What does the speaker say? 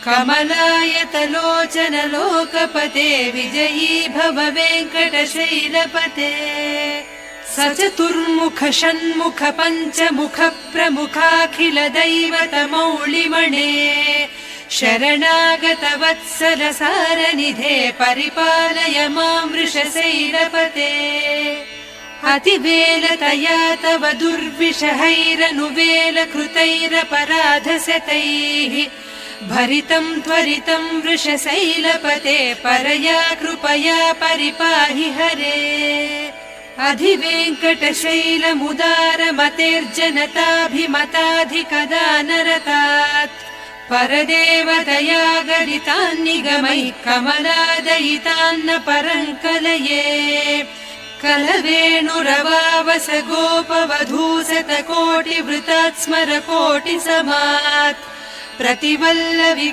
कमलायतलोचन लोकपते विजयी भव वेङ्कटशैलपते सचतुर्मुख षण्मुख पञ्चमुख प्रमुखाखिल दैवत मौलिमणे शरणागत वत्सल सारनिधे परिपालय मां वृषशैलपते अतिवेलतया तव दुर्विषहैरनुवेल कृतैरपराधशतैः भरितं त्वरितं वृषशैलपते परया कृपया परिपाहि हरे अधिवेङ्कटशैलमुदारमतेर्जनताभिमताधिकदानरतात् परदेवतया गरितान्निगमैः कमलादयितान्न परङ्कलये कलवेणुरवावस गोपवधूशतकोटिवृतात् स्मर कोटिसमात् प्रतिवल्लवि